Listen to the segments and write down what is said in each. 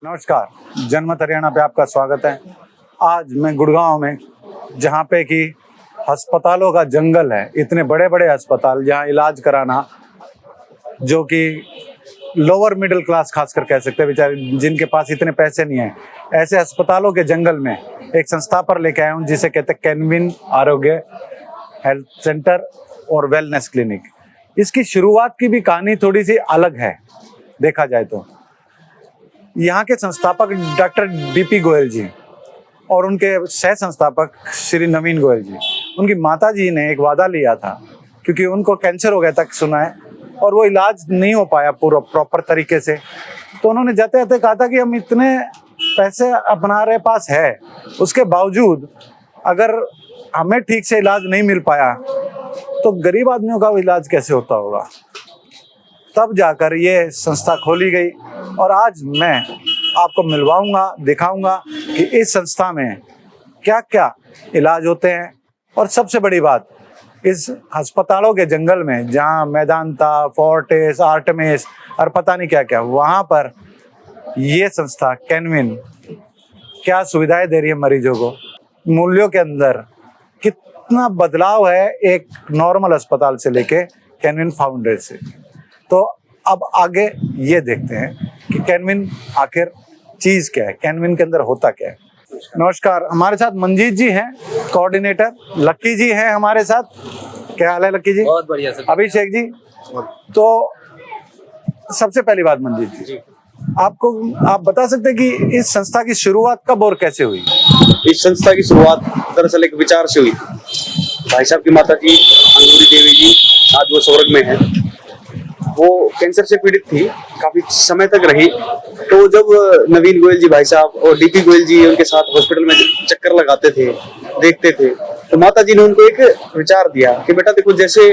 नमस्कार, जनमत हरियाणा पे आपका स्वागत है। आज मैं गुड़गांव में, जहाँ पे कि अस्पतालों का जंगल है, इतने बड़े बड़े अस्पताल जहाँ इलाज कराना, जो कि लोअर मिडिल क्लास खासकर कह सकते हैं, बेचारे जिनके पास इतने पैसे नहीं है, ऐसे अस्पतालों के जंगल में एक संस्था पर लेके आया हूँ जिसे कहते हैं कैनविन आरोग्य हेल्थ सेंटर और वेलनेस क्लिनिक। इसकी शुरुआत की भी कहानी थोड़ी सी अलग है देखा जाए तो। यहाँ के संस्थापक डॉक्टर डीपी गोयल जी और उनके सह संस्थापक श्री नवीन गोयल जी, उनकी माता जी ने एक वादा लिया था, क्योंकि उनको कैंसर हो गया था सुना है, और वो इलाज नहीं हो पाया पूरा प्रॉपर तरीके से। तो उन्होंने जाते जाते कहा था कि हम इतने पैसे हमारे पास है, उसके बावजूद अगर हमें ठीक से इलाज नहीं मिल पाया तो गरीब आदमियों का इलाज कैसे होता होगा। तब जाकर ये संस्था खोली गई और आज मैं आपको मिलवाऊंगा, दिखाऊंगा कि इस संस्था में क्या क्या इलाज होते हैं। और सबसे बड़ी बात, इस अस्पतालों के जंगल में जहाँ मैदांता, फोर्टिस, आर्टेमिस और पता नहीं क्या क्या, वहाँ पर ये संस्था कैनविन क्या सुविधाएं दे रही है मरीजों को। मूल्यों के अंदर कितना बदलाव है एक नॉर्मल अस्पताल से लेके कैनविन फाउंडर से। तो अब आगे ये देखते हैं कि कैनविन आखिर चीज क्या है, कैनविन के अंदर होता क्या है। नमस्कार, हमारे साथ मंजीत जी हैं, कोऑर्डिनेटर। लक्की जी हैं हमारे साथ। क्या हाल है लक्की जी? बहुत बढ़िया सर। अभिषेक जी। तो सबसे पहली बात मंजीत जी, आप बता सकते हैं कि इस संस्था की शुरुआत कब और कैसे हुई? इस संस्था की शुरुआत दरअसल एक विचार से हुई। भाई साहब की माता जी अंगूरी देवी जी, आज वो स्वर्ग में है, वो कैंसर से पीड़ित थी, काफी समय तक रही। तो जब नवीन गोयल जी भाई साहब और डीपी गोयल जी उनके साथ हॉस्पिटल में चक्कर लगाते थे, देखते थे, तो माता जी ने उनको एक विचार दिया कि बेटा देखो, जैसे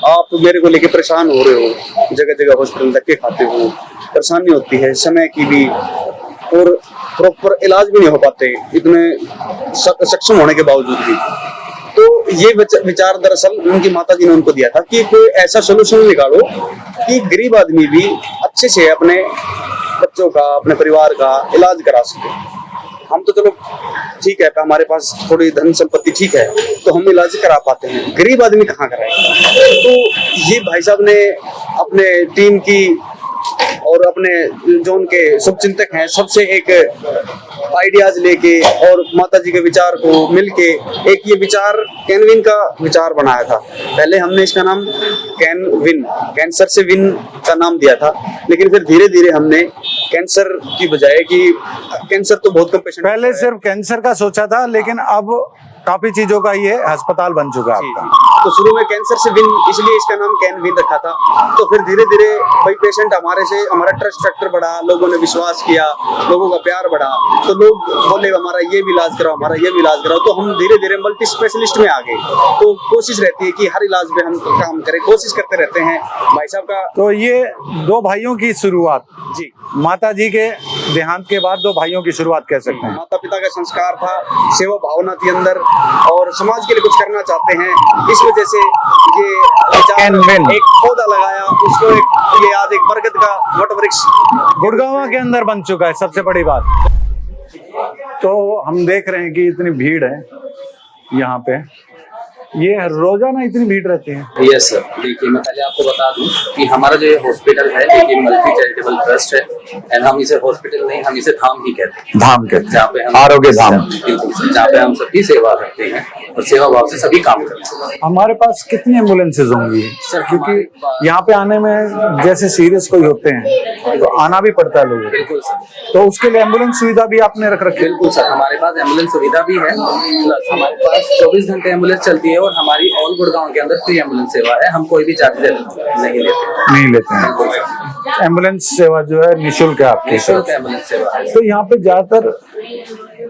आप मेरे को लेके परेशान हो रहे हो, जगह जगह हॉस्पिटल धक्के खाते हो, परेशानी होती है समय की भी, और प्रॉपर इलाज भी नहीं हो पाते इतने सक्षम होने के बावजूद भी। तो ये विचार दरअसल उनकी माता जी ने उनको दिया था कि कोई ऐसा सोल्यूशन निकालो कि गरीब आदमी भी अच्छे से अपने बच्चों का, अपने परिवार का इलाज करा सके। हम तो चलो ठीक है, हमारे पास थोड़ी धन संपत्ति ठीक है तो हम इलाज करा पाते हैं, गरीब आदमी कहाँ कराएगा। तो ये भाई साहब ने अपने टीम की और अपने जो उनके शुभचिंतक हैं सबसे एक आइडियाज लेके और माता जी के विचार को मिलके एक ये विचार कैनविन का विचार बनाया था। पहले हमने इसका नाम कैनविन, कैंसर से विन का नाम दिया था, लेकिन फिर धीरे धीरे हमने कैंसर की बजाय, कि कैंसर तो बहुत कम पेशेंट, पहले सिर्फ कैंसर का सोचा था, लेकिन अब काफी चीजों का ये अस्पताल बन चुका है आपका। तो शुरू में कैंसर से विन, इसलिए इसका नाम कैनविन रखा था। तो फिर धीरे धीरे भाई पेशेंट हमारा ट्रस्ट फैक्टर बढ़ा, लोगों ने विश्वास किया, लोगों का प्यार बढ़ा, तो लोग बोले हमारा ये भी इलाज कराओ, हमारा ये भी इलाज कराओ। तो हम धीरे धीरे मल्टी स्पेशलिस्ट में आ गए। तो कोशिश रहती है कि हर इलाज में हम काम करें, कोशिश करते रहते हैं भाई साहब का। तो ये दो भाइयों की शुरुआत जी, माता जी के देहांत के बाद दो भाइयों की शुरुआत कह सकते हैं। माता पिता का संस्कार था, सेवा भावना थी अंदर, और समाज के लिए कुछ करना चाहते हैं, इस वजह से ये विचार, एक पौधा लगाया, उसको ये आज एक बरगद का वट वृक्ष गुड़गांव के अंदर बन चुका है। सबसे बड़ी बात तो हम देख रहे हैं कि इतनी भीड़ है यहाँ पे, ये रोजाना इतनी भीड़ रहती है। यस सर, देखिए मैं पहले आपको बता दूं कि हमारा जो हॉस्पिटल है ये मल्टी चैरिटेबल ट्रस्ट है, एंड हम इसे हॉस्पिटल नहीं, हम इसे धाम ही कहते हैं। धाम कहते हैं, जहाँ पे हम आरोग्य धाम, बिल्कुल सर, जहाँ पे हम सबकी सेवा करते हैं और सेवा भाव से सभी काम करते हैं। हमारे पास कितनी एम्बुलेंसेज होंगी सर? क्योंकि यहाँ पे आने में जैसे सीरियस कोई होते हैं तो आना भी पड़ता है लोगों। बिल्कुल सर, तो उसके लिए एम्बुलेंस सुविधा भी आपने रख रखी है? बिल्कुल सर, हमारे पास एम्बुलेंस सुविधा भी है, प्लस हमारे पास 24 घंटे एम्बुलेंस चलती है, और हमारी ऑल गुड़गांव के अंदर फ्री एम्बुलेंस सेवा है। हम कोई भी चार्ज नहीं लेते हैं। एम्बुलेंस सेवा जो है निःशुल्क है आपकी? निःशुल्क एम्बुलेंस सेवा है। तो यहाँ पे ज्यादातर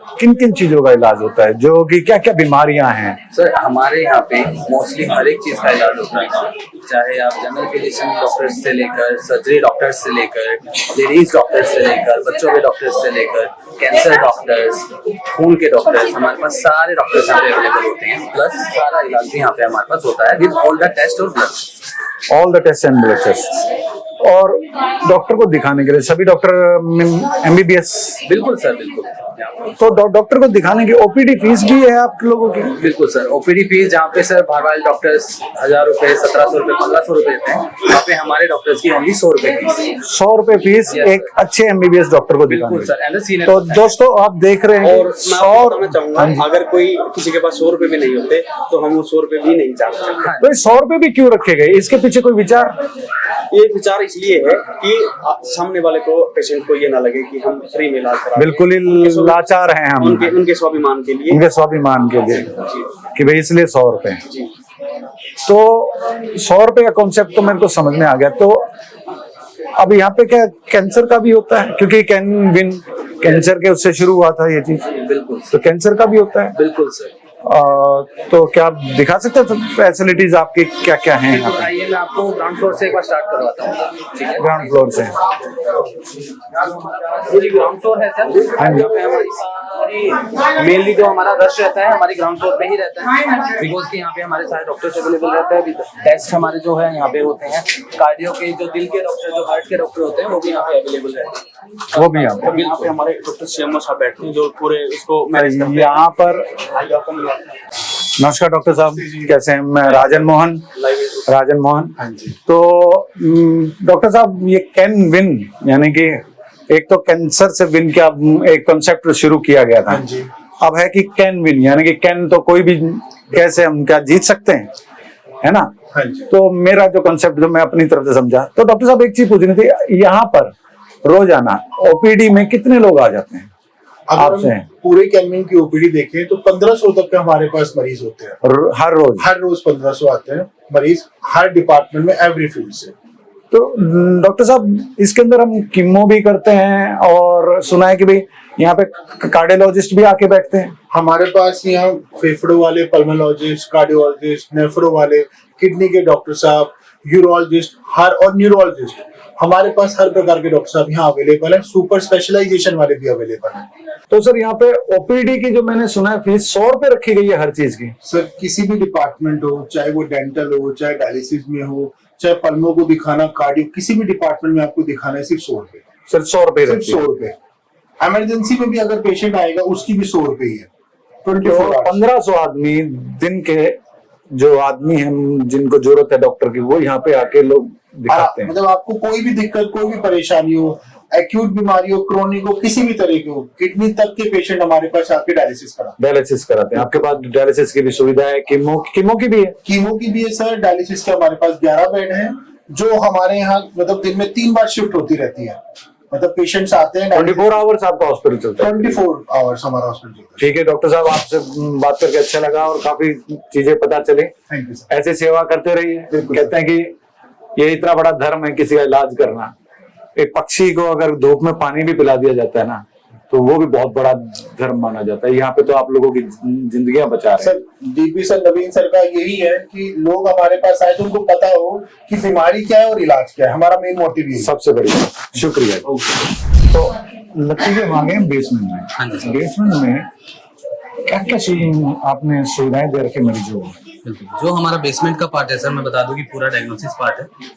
किन किन चीजों का इलाज होता है, जो कि क्या क्या बीमारियां हैं? सर हमारे यहाँ पे मोस्टली हर एक चीज का इलाज होता है, चाहे आप जनरल फिजिशियन डॉक्टर्स से लेकर सर्जरी डॉक्टर्स से लेकर लेडीज डॉक्टर्स से लेकर बच्चों के डॉक्टर्स से लेकर कैंसर डॉक्टर्स, खून के डॉक्टर्स, हमारे पास सारे डॉक्टर्स यहाँ पे अवेलेबल होते हैं। प्लस सारा इलाज भी यहाँ पे हमारे पास होता है विद ऑल द टेस्ट और blood. All the test and blood test. और डॉक्टर को दिखाने के लिए सभी डॉक्टर एमबीबीएस? बिल्कुल सर, बिल्कुल। तो डॉक्टर को दिखाने की ओपीडी फीस भी है आप लोगों की? बिल्कुल सर, ओपीडी फीस जहाँ पे सर बाहर वाले डॉक्टर्स 1000 रुपए, 1700 रुपए, 1500 रुपए देते हैं, वहाँ पे हमारे डॉक्टर्स की ओनली 100 रुपए फीस। 100 रुपए फीस एक अच्छे एमबीबीएस डॉक्टर को दिखाने बिल्कुल की। Sir, and senior. तो दोस्तों आप देख रहे हैं और मैं आपको बताना चाहूंगा, अगर कोई किसी के पास 100 रुपए भी नहीं होते तो हम वो 100 रुपए भी नहीं चाहते। हाँ, तो 100 रुपए भी क्यों रखे गए, इसके पीछे कोई विचार? ये विचार इसलिए है कि सामने वाले को, पेशेंट को ये ना लगे कि हम फ्री में इलाज करा रहे हैं। बिल्कुल ही लाचार हैं हम, उनके स्वाभिमान के लिए, उनके स्वाभिमान के लिए कि भाई इसलिए 100 रुपए। जी। तो 100 रुपए का कॉन्सेप्ट तो मेरे को समझ में आ गया। तो अब यहाँ पे क्या कैंसर का भी होता है? क्योंकि कैन विन कैंसर के उससे शुरू हुआ था ये चीज, बिल्कुल तो कैंसर का भी होता है? बिल्कुल सर। तो क्या आप दिखा सकते हैं फैसिलिटीज आपकी क्या क्या हैं यहाँ पे? आइए मैं आपको ग्राउंड फ्लोर से एक बार स्टार्ट करवाता हूँ, ठीक है? ग्राउंड फ्लोर से। ये ग्राउंड फ्लोर है सर। हाँ जी। यहाँ पे हमारी सारी मेनली जो हमारा रश रहता है हमारी ग्राउंड फ्लोर पे ही रहता है, बिकॉज कि यहाँ पे हमारे सारे डॉक्टर्स अवेलेबल रहते हैं। टेस्ट हमारे जो है यहाँ पे होते हैं, कार्डियो के, जो दिल के डॉक्टर, जो हार्ट के डॉक्टर होते हैं वो भी यहाँ पे अवेलेबल रहते हैं। वो भी यहाँ पे? यहाँ पे हमारे डॉक्टर सीएमओ साहब बैठते हैं जो पूरे इसको मैनेज करते हैं। यहाँ पर नमस्कार डॉक्टर साहब, कैसे हैं? मैं राजन मोहन। हाँ जी। तो डॉक्टर साहब, ये कैन विन यानी कि एक तो कैंसर से विन क्या एक कॉन्सेप्ट शुरू किया गया था, अब है कि कैन विन यानी कि कैन तो कोई भी, कैसे हम क्या जीत सकते हैं, है ना? हाँ जी। तो मेरा जो कॉन्सेप्ट जो मैं अपनी तरफ से समझा, तो डॉक्टर साहब एक चीज पूछनी थी, यहाँ पर रोजाना ओपीडी में कितने लोग आ जाते हैं अगर आपसे? हम पूरे कैनविन की ओपीडी देखें तो 1500 तक के हमारे पास मरीज होते हैं हर रोज 1500 आते हैं मरीज, हर डिपार्टमेंट में, एवरी फील्ड से। तो डॉक्टर साहब इसके अंदर हम कीमो भी करते हैं, और सुना है कि भाई यहाँ पे कार्डियोलॉजिस्ट भी आके बैठते हैं। हमारे पास यहाँ फेफड़ों वाले, पल्मोलॉजिस्ट, कार्डियोलॉजिस्ट, नेफ्रो वाले, किडनी के डॉक्टर साहब, यूरोलॉजिस्ट, हर और न्यूरोलॉजिस्ट, हमारे पास हर प्रकार के डॉक्टर साहब यहाँ अवेलेबल है। सुपर स्पेशलाइजेशन वाले भी अवेलेबल है। तो सर यहाँ पे ओपीडी की जो मैंने सुना है फीस 100 रुपए रखी गई है हर चीज की? सर किसी भी डिपार्टमेंट हो, चाहे वो डेंटल हो, चाहे डायलिसिस में हो, चाहे पल्मो को दिखाना, कार्डियो, किसी भी डिपार्टमेंट में आपको दिखाना है, सिर्फ 100 रुपए। सर 100 रुपए सिर्फ 100 रुपए। इमरजेंसी में भी अगर पेशेंट आएगा उसकी भी 100 रुपए ही है। 24 hours। 1500 आदमी दिन के जो आदमी हैं जिनको जरूरत है डॉक्टर की, वो यहाँ पे आके लोग दिखाते हैं। मतलब आपको कोई भी दिक्कत, कोई भी परेशानी हो, एक्यूट बीमारी हो, क्रोनिक हो, किसी भी तरह की हो, किडनी तक के पेशेंट हमारे पास आके डायलिसिस कराते हैं। आपके पास डायलिसिस की भी सुविधा है, कीमो की भी है? कीमो की भी है सर। डायलिसिस के हमारे पास 11 बेड हैं, जो हमारे यहाँ मतलब दिन में 3 बार शिफ्ट होती रहती है। मतलब पेशेंट्स आते हैं 24 आवर्स आपका हॉस्पिटल चलता है? 24 आवर्स हमारा हॉस्पिटल। ठीक है डॉक्टर साहब, आपसे बात करके अच्छा लगा और काफी चीजें पता चली। Thank you sir. ऐसे सेवा करते रहिए। कहते हैं कि ये इतना बड़ा धर्म है किसी का इलाज करना। एक पक्षी को अगर धूप में पानी भी पिला दिया जाता है ना, तो वो भी बहुत बड़ा धर्म माना जाता है। यहाँ पे तो आप लोगों की जिंदगियां बचा रहे हैं। सर डीपी सर, नवीन सर का यही है कि लोग हमारे पास आए तो उनको पता हो कि बीमारी क्या है और इलाज क्या है। हमारा मेन मोटिव यही है। सबसे बढ़िया, शुक्रिया। तो लक्की के मांगे बेसमेंट में। हाँ जी सर। बेसमेंट में क्या क्या आपने सुविधाएं दे रखी मरीजों को? जो हमारा बेसमेंट का पार्ट है सर, मैं बता दूं कि पूरा डायग्नोसिस पार्ट है।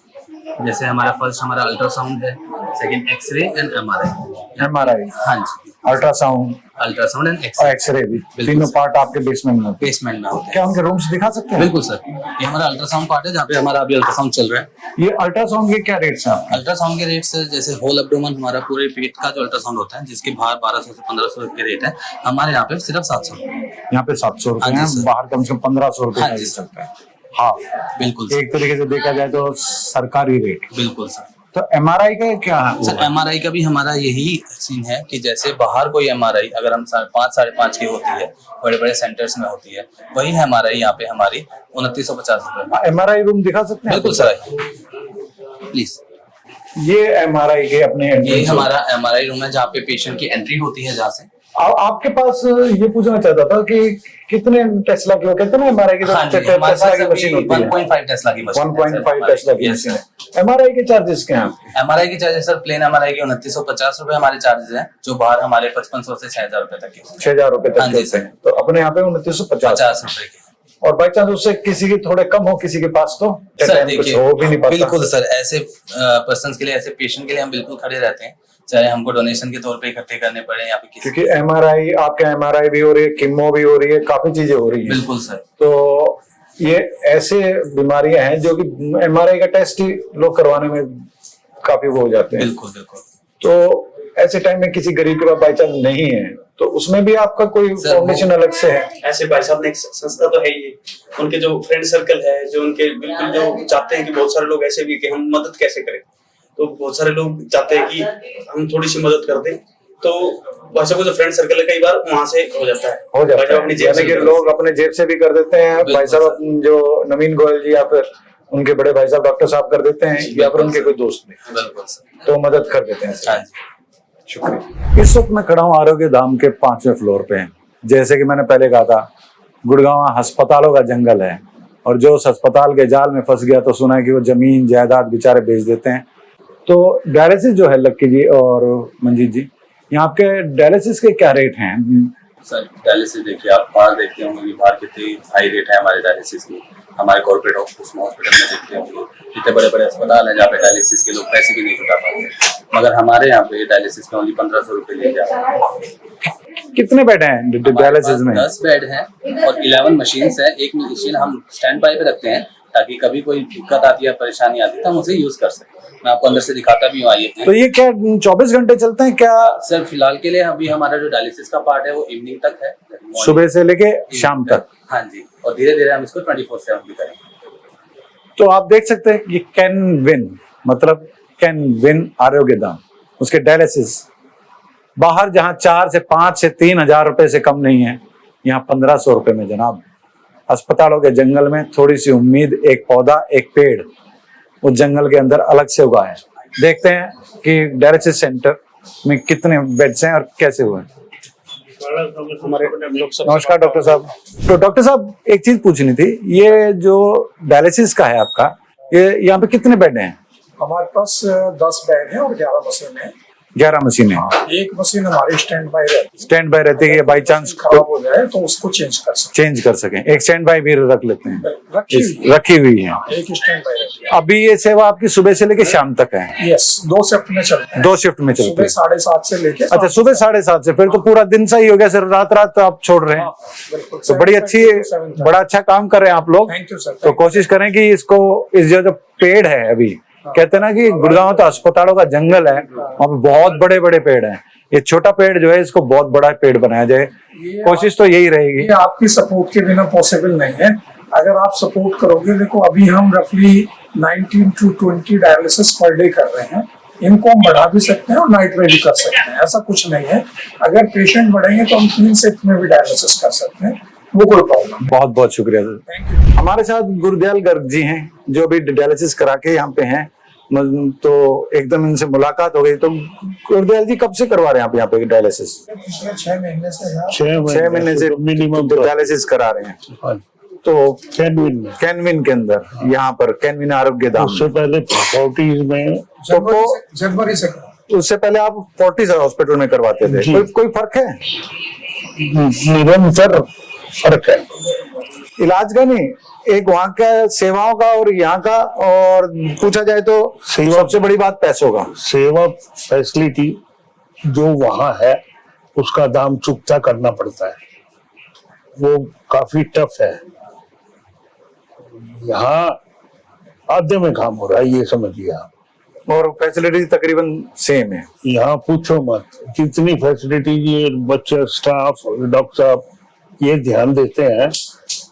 जैसे हमारा फर्स्ट हमारा अल्ट्रासाउंड है, सेकंड एक्सरे एंड एमआरआई। हाँ जी, अल्ट्रासाउंड एंड एक्सरे भी, तीनों पार्ट आपके बेसमेंट में होते हैं। क्या उनके रूम्स दिखा सकते हैं? बिल्कुल सर, ये हमारा अल्ट्रासाउंड पार्ट है जहाँ पे हमारा अभी अल्ट्रासाउंड चल रहा है। ये अल्ट्रासाउंड के क्या रेट्स हैं? अल्ट्रासाउंड के रेट्स जैसे होल एब्डोमेन, हमारा पूरे पेट का जो अल्ट्रासाउंड होता है जिसके बाहर 1200 से 1500 के रेट है, हमारे यहाँ पे सिर्फ 700 रुपए। यहाँ पे 700 रुपए हाँ है, जी सर। बाहर कम से कम 1500 रुपए हाँ का जी रेट सर। चलता है। हाँ बिल्कुल सर। एक तरीके से देखा जाए तो सरकारी रेट। बिल्कुल सर। तो एमआरआई का क्या है? सर एमआरआई का भी हमारा यही सीन है कि जैसे बाहर कोई एमआरआई अगर हम 5 साढ़े 5 की होती है, बड़े बड़े सेंटर्स में होती है, वही है एमआरआई यहाँ पे हमारी 2950 रुपए। एमआरआई रूम दिखा सकते हैं? बिल्कुल सर, प्लीज। ये एमआरआई के अपने ये हमारा एमआरआई रूम है जहाँ पे पेशेंट की एंट्री होती है, जहाँ से आपके पास ये पूछना चाहता था कि कितने टेस्ला की, कितने एमआरआई की हाँ जी, हमारे टेस्ला पास की मशीन होती है? 1.5 टेस्ला की मशीन 1.5 टेस्ला की मशीन है। एमआरआई के चार्जेस क्या हैं? एमआरआई की चार्जेस सर, प्लेन एमआरआई के 2950 रुपए हमारे चार्जेस हैं, जो बाहर हमारे 5500 से 6000 रुपए तक के 6000 रुपए हाँ तक जी, होते हैं, तो अपने यहाँ पे 2950। 50 रुपए के। और बाई चांस उससे किसी के थोड़े कम हो, किसी के पास तो सर टाइम कुछ देखिए, हो भी नहीं पाता। बिल्कुल सर, ऐसे पर्सन के लिए, ऐसे पेशेंट के लिए हम बिल्कुल खड़े रहते हैं, चाहे हमको डोनेशन के तौर पे इकट्ठे करने पड़े या फिर किसी। क्योंकि एमआरआई, आपके एमआरआई भी हो रही है, कीमो भी हो रही है, काफी चीजें हो रही है। बिल्कुल सर। तो ये ऐसे बीमारियां हैं जो कि एमआरआई का टेस्ट ही लोग करवाने में काफी वो हो जाते हैं। बिल्कुल बिल्कुल। तो ऐसे टाइम में किसी गरीब के पास बाई चांस नहीं है, तो उसमें भी आपका कोई सर, फाउंडेशन अलग से है? ऐसे भाई साहब ने एक संस्था तो है ही, उनके जो फ्रेंड सर्कल है, जो उनके बिल्कुल जो चाहते हैं कि बहुत सारे लोग ऐसे भी कि हम मदद कैसे करें, तो बहुत सारे लोग चाहते हैं कि हम थोड़ी सी मदद कर दें, तो भाई साहब जो फ्रेंड सर्कल है कई बार वहां से हो जाता है। भाई साहब अपनी जेब यानी कि से लोग अपने जेब से भी कर देते हैं। भाई साहब जो नवीन गोयल जी या फिर उनके बड़े भाई साहब डॉक्टर साहब कर देते हैं, या फिर उनके कोई दोस्त भी, बिल्कुल सर, तो मदद कर देते हैं। हाँ जी। शुक्रिया। इस वक्त मैं खड़ा हूँ आरोग्य धाम के 5वें फ्लोर पे। जैसे कि मैंने पहले कहा था, गुड़गांव अस्पतालों का जंगल है, और जो उस अस्पताल के जाल में फंस गया तो सुना है कि वो जमीन जायदाद बेचारे बेच देते हैं। तो डायलिसिस जो है लक्की जी और मंजीत जी, यहाँ आपके डायलिसिस के क्या रेट हैं? सर डायलिसिस देखिए, आप बाहर देखते होंगे कि बाहर कितनी हाई रेट है हमारे डायलिसिस की। हमारे कॉर्पोरेट हॉस्पिटल में देखते होंगे कितने बड़े बड़े अस्पताल हैं जहाँ पे डायलिसिस के लोग पैसे भी नहीं जुटा पाते, मगर हमारे यहाँ पे डायलिसिस में ओनली 1500 रुपए ले जाते हैं। कितने बेड हैं डायलिसिस में? 10 बेड हैं और 11 मशीन है। एक मशीन हम स्टैंड बाय पे रखते हैं ताकि कभी कोई दिक्कत आती है, परेशानी आती है तो हम उसे यूज कर सकें। मैं आपको अंदर से दिखाता भी हूँ, आइए। तो ये क्या 24 घंटे चलते हैं क्या? सर फिलहाल के लिए अभी हमारा जो डायलिसिस का पार्ट है वो इवनिंग तक है, सुबह से लेके शाम तक? हाँ जी, और धीरे धीरे हम इसको 24/7 भी करेंगे। तो आप देख सकते हैं कि कैन विन, मतलब कैन विन आरोग्य धाम, उसके डायलिसिस बाहर जहां 4 से 5 से 3,000 रुपए से कम नहीं है, यहाँ 1500 रुपए में जनाब। अस्पतालों के जंगल में थोड़ी सी उम्मीद, एक पौधा, एक पेड़ उस जंगल के अंदर अलग से उगा है। देखते हैं कि डायलिसिस सेंटर में कितने बेड्स हैं और कैसे हुए। नमस्कार डॉक्टर साहब। तो डॉक्टर साहब एक चीज पूछनी थी, ये जो डायलिसिस का है आपका, ये यहाँ पे कितने बेड हैं? हमारे पास 10 बेड है और 11 मशीन है। 11 मशीनें। एक मशीन हमारी स्टैंड बाय रहती है, स्टैंड बाय रहती है, बाई चांस खराब हो जाए तो उसको चेंज कर सकें। एक स्टैंड बाय भी रख लेते हैं, रखी हुई है। एक स्टैंड बाय रहती है। अभी ये सेवा आपकी सुबह से लेके शाम तक है? यस, 2 शिफ्ट में चलते हैं। 2 शिफ्ट में चलते सुबह हैं? 7:30 से लेके। अच्छा, सुबह 7:30 से, फिर तो पूरा दिन सही हो गया सर। रात आप छोड़ रहे हैं, बिल्कुल। तो बड़ी अच्छी, बड़ा अच्छा काम कर रहे हैं आप लोग। Thank you sir. तो कोशिश करें कि इसको, इस जो पेड़ है अभी, कहते हैं ना कि गुड़गांव तो अस्पतालों का जंगल है, वहाँ पे बहुत बड़े बड़े पेड़ हैं, ये छोटा पेड़ जो है इसको बहुत बड़ा पेड़ बनाया जाए, कोशिश तो यही रहेगी। ये आपकी सपोर्ट के बिना पॉसिबल नहीं है। अगर आप सपोर्ट करोगे, देखो अभी हम रफली 19 to 20 डायलिसिस पर डे कर रहे हैं, इनको हम बढ़ा भी सकते हैं और नाइट में भी कर सकते हैं, ऐसा कुछ नहीं है। अगर पेशेंट बढ़ेंगे तो हम 3 शिफ्ट में भी डायलिसिस कर सकते हैं, वो कोई प्रॉब्लम। बहुत बहुत शुक्रिया सर। Thank you. हमारे साथ गुरदयाल गर्ग जी हैं, जो भी डायलिसिस करा के यहाँ पे हैं, तो एकदम इनसे मुलाकात हो गई। तो गुरदयाल जी कब से करवा रहे हैं आप यहाँ पे डायलिसिस? पिछले 6 महीने से है। 6 महीने से मिनिमम डायलिसिस करा रहे हैं। तो कैनविन के अंदर, यहाँ पर कैनविन आरोग्य धाम, उससे पहले 40s में, जनवरी से उससे पहले आप 40 हॉस्पिटल में करवाते थे। कोई फर्क है? निरंतर फर्क है। इलाज का नहीं, एक वहाँ का सेवाओं का और यहाँ का, और पूछा जाए तो सबसे बड़ी बात पैसों का। सेवा फैसिलिटी जो वहाँ है उसका दाम चुकता करना पड़ता है, वो काफी टफ है। यहाँ आधे में काम हो रहा है, ये समझिए आप। और फैसिलिटी तकरीबन सेम है। यहाँ पूछो मत, जितनी फैसिलिटी ये बच्चे, स्टाफ, डॉक्टर साहब ये ध्यान देते हैं,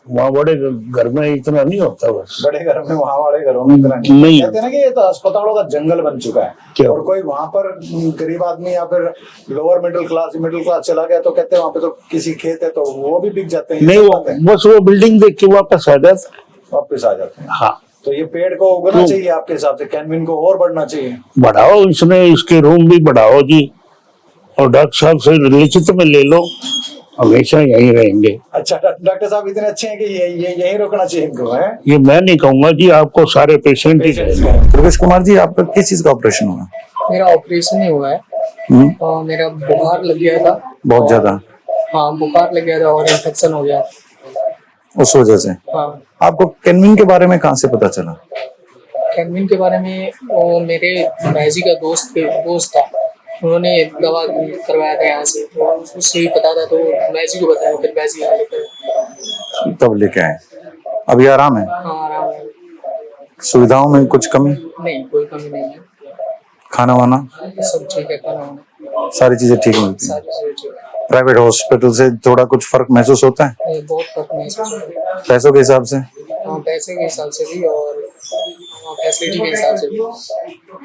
वहाँ बड़े घर में इतना नहीं होता। बस बड़े घर में, वहाँ वाले घरों में इतना नहीं। कहते हैं ना कि ये तो अस्पतालों का जंगल बन चुका है। क्यों? और कोई वहाँ पर गरीब आदमी या फिर लोअर मिडिल क्लास चला गया तो कहते हैं वहाँ पे तो किसी खेत है तो वो भी बिक जाते हैं। नहीं, वो बस वो बिल्डिंग देख के वापस आ जाता, वापस आ जाते हैं। हाँ। तो ये पेड़ को उगना चाहिए आपके हिसाब से, कैनविन को और बढ़ना चाहिए। बढ़ाओ, इसमें इसके रूम भी बढ़ाओ जी, और डॉक्टर साहब से लिखित में ले लो, हमेशा यहीं रहेंगे। अच्छा, डॉक्टर साहब इतने अच्छे हैं कि ये यही रोकना चाहिए इनको, है? ये मैं नहीं कहूंगा जी, आपको सारे पेशेंट ही दुर्गेश कुमार जी, आपका किस चीज का ऑपरेशन हुआ? मेरा ऑपरेशन ही हुआ है और मेरा बुखार लग गया था बहुत ज्यादा? हाँ, बुखार लग गया था और इन्फेक्शन हो गया था। उस वजह से? हाँ। आपको केनविन के बारे में कहाँ से पता चला? केनविन के बारे में वो मेरे भाई जी का दोस्त था, उन्होंने दवा करवाया था यहाँ से, तो उससे ही पता था, तो भाई जी को बताया, फिर भाई जी यहाँ लेकर तब लेके आए। अभी आराम है? हाँ, आराम है। सुविधाओं में कुछ कमी? नहीं, कोई कमी नहीं है, खाना वाना सब ठीक है, खाना वाना सारी चीजें ठीक मिलती हैं? सारी चीजें ठीक है। प्राइवेट हॉस्पिटल से थोड़ा कुछ फर्क महसूस होता है? ये बहुत फर्क महसूस होता है। पैसों के हिसाब से? हाँ, पैसे के हिसाब से भी और फैसिलिटी के हिसाब से भी।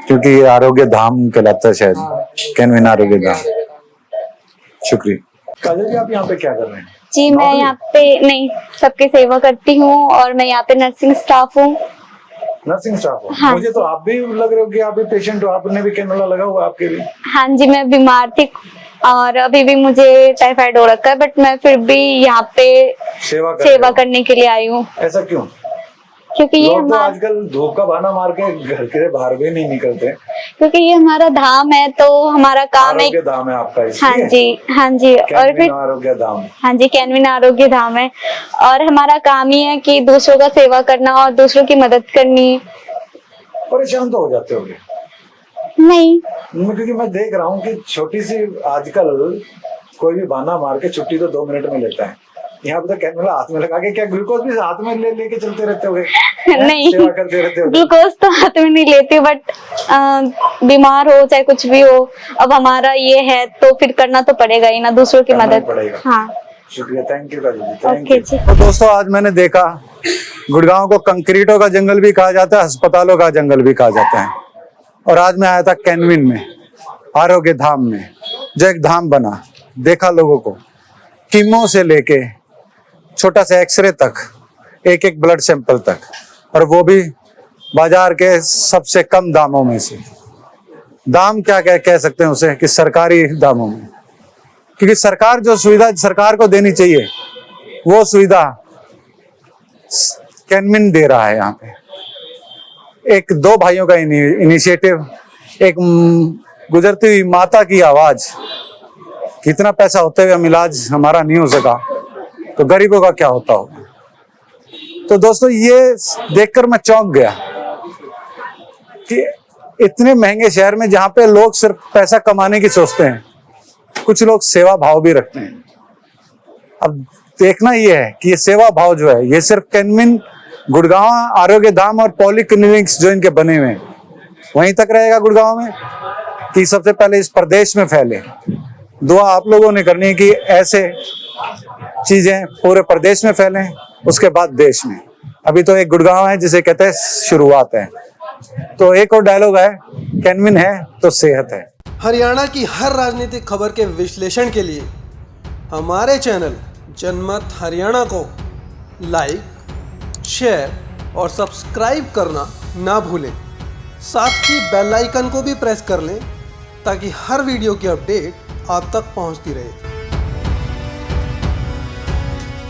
क्योंकि ये आरोग्य धाम कहलाता है शायद, हाँ। केनविन आरोग्य धाम। शुक्रिया। काजल जी, आप यहाँ पे क्या कर रहे हैं? जी, मैं यहाँ पे नहीं, सबकी सेवा करती हूँ और मैं यहाँ पे नर्सिंग स्टाफ हूँ। नर्सिंग स्टाफ हो? हाँ। मुझे तो आप भी लग रहे हो कि आप भी पेशेंट हो, आपने भी कैनुला लगा हुआ आपके लिए। हाँ जी, मैं बीमार थी और अभी भी मुझे टाइफाइड हो रखा है, बट मैं फिर भी यहाँ पे सेवा करने के लिए आई हूँ। ऐसा क्यों? क्योंकि ये लोग तो हमारा आजकल धूप का बहाना मार के घर के बाहर भी नहीं निकलते। क्योंकि ये हमारा धाम है, तो हमारा काम है। आरोग्य धाम है आपका, हाँ जी, हाँ जी। और केनविन फिर आरोग्य धाम। हाँ जी, केनविन आरोग्य धाम है और हमारा काम ही है कि दूसरों का सेवा करना और दूसरों की मदद करनी। परेशान तो हो जाते होगे? नहीं, क्योंकि मैं देख रहा हूँ कि छोटी सी आजकल कोई भी बहाना मार के छुट्टी तो 2 मिनट में लेता है। यहाँ पे तो कैनुला हाथ में लगा के, क्या ग्लूकोज भी हाथ में लेके चलते रहते होगे? नहीं, सेवा करते रहते होगे? ग्लूकोज तो हाथ में नहीं लेती, बट बीमार हो चाहे कुछ भी हो, अब हमारा ये है तो फिर करना तो पड़ेगा ही ना, दूसरों की करना ही मदद। पड़ेगा। हाँ, शुक्रिया, thank you Kajal ji, thank okay you. जी। तो दोस्तों, आज मैंने देखा गुड़गांव को कंक्रीटों का जंगल भी कहा जाता है, अस्पतालों का जंगल भी कहा जाता है। और आज मैं आया था केनविन में, आरोग्य धाम में, जो एक धाम बना। देखा लोगों को, कीमो से लेके छोटा सा एक्सरे तक, एक एक ब्लड सैंपल तक, और वो भी बाजार के सबसे कम दामों में से। दाम क्या कह सकते हैं उसे, कि सरकारी दामों में। क्योंकि सरकार जो सुविधा सरकार को देनी चाहिए, वो सुविधा केनविन दे रहा है। यहाँ पे एक 2 भाइयों का इनिशिएटिव, एक गुजरती हुई माता की आवाज। कितना पैसा होते हुए हम इलाज हमारा नहीं हो सका, तो गरीबों का क्या होता होगा। तो दोस्तों, ये देखकर मैं चौंक गया कि इतने महंगे शहर में, जहाँ पे लोग सिर्फ पैसा कमाने की सोचते हैं, कुछ लोग सेवा भाव भी रखते हैं। अब देखना ये है कि ये सेवा भाव जो है, ये सिर्फ केनविन, गुड़गांव आरोग्य धाम और पॉलीक्लिनिक्स जो इनके बने हुए हैं, वहीं तक रहेगा गुड़गांव में, कि सबसे पहले इस प्रदेश में फैले। दुआ आप लोगों ने करनी है कि ऐसे चीजें पूरे प्रदेश में फैलें, उसके बाद देश में। अभी तो एक गुड़गांव है जिसे कहते हैं शुरुआत है। तो एक और डायलॉग है, केनविन है तो सेहत है। हरियाणा की हर राजनीतिक खबर के विश्लेषण के लिए हमारे चैनल जनमत हरियाणा को लाइक, शेयर और सब्सक्राइब करना ना भूलें। साथ ही बेल आइकन को भी प्रेस कर लें ताकि हर वीडियो की अपडेट आप तक पहुंचती रहे।